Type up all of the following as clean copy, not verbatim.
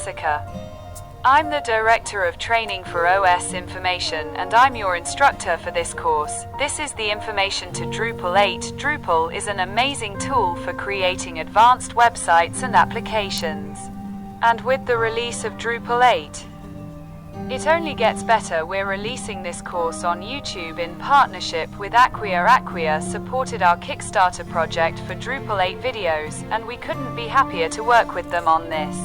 Jessica. I'm the Director of Training for OS Information, and I'm your instructor for this course. This is the information to Drupal 8. Drupal is an amazing tool for creating advanced websites and applications. And with the release of Drupal 8, it only gets better. We're releasing this course on YouTube in partnership with Acquia. Acquia supported our Kickstarter project for Drupal 8 videos, and we couldn't be happier to work with them on this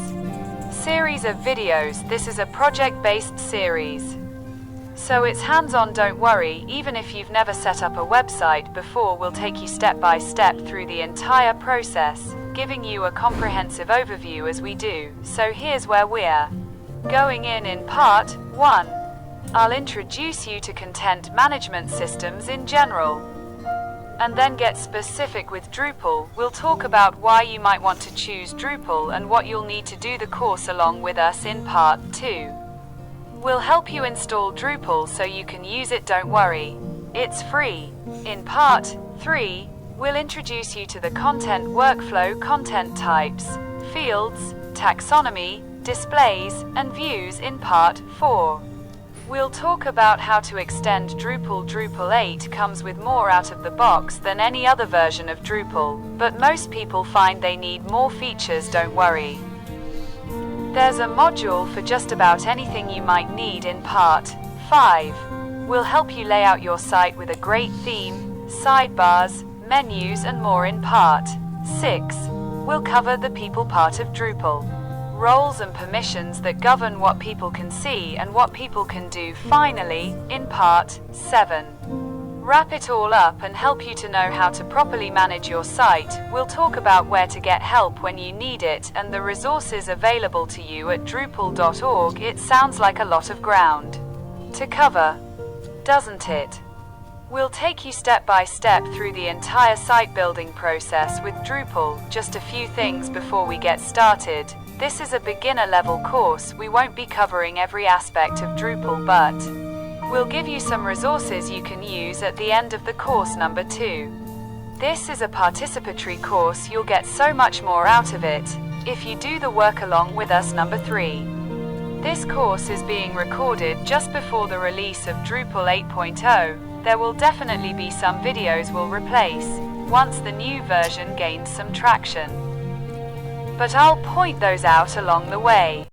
series of videos. This is a project-based series, so it's hands-on. Don't worry, even if you've never set up a website before, we'll take you step by step through the entire process, giving you a comprehensive overview as we do. So here's where we're going in part 1. I'll introduce you to content management systems in general, and then get specific with Drupal. We'll talk about why you might want to choose Drupal and what you'll need to do the course along with us in part 2. We'll help you install Drupal so you can use it. Don't worry, it's free. In part 3, we'll introduce you to the content workflow, content types, fields, taxonomy, displays, and views. In part 4, we'll talk about how to extend Drupal. Drupal 8 comes with more out of the box than any other version of Drupal, but most people find they need more features. Don't worry, there's a module for just about anything you might need. In part 5, we'll help you lay out your site with a great theme, sidebars, menus, and more. In part 6, we'll cover the people part of Drupal, roles and permissions that govern what people can see and what people can do. Finally, in part 7, wrap it all up and help you to know how to properly manage your site. We'll talk about where to get help when you need it and the resources available to you at Drupal.org. It sounds like a lot of ground to cover, doesn't it? We'll take you step by step through the entire site building process with Drupal. Just a few things before we get started. This is a beginner level course. We won't be covering every aspect of Drupal, but we'll give you some resources you can use at the end of the course. Number 2. This is a participatory course. You'll get so much more out of it if you do the work along with us. Number 3. This course is being recorded just before the release of Drupal 8.0. There will definitely be some videos we'll replace once the new version gains some traction, but I'll point those out along the way.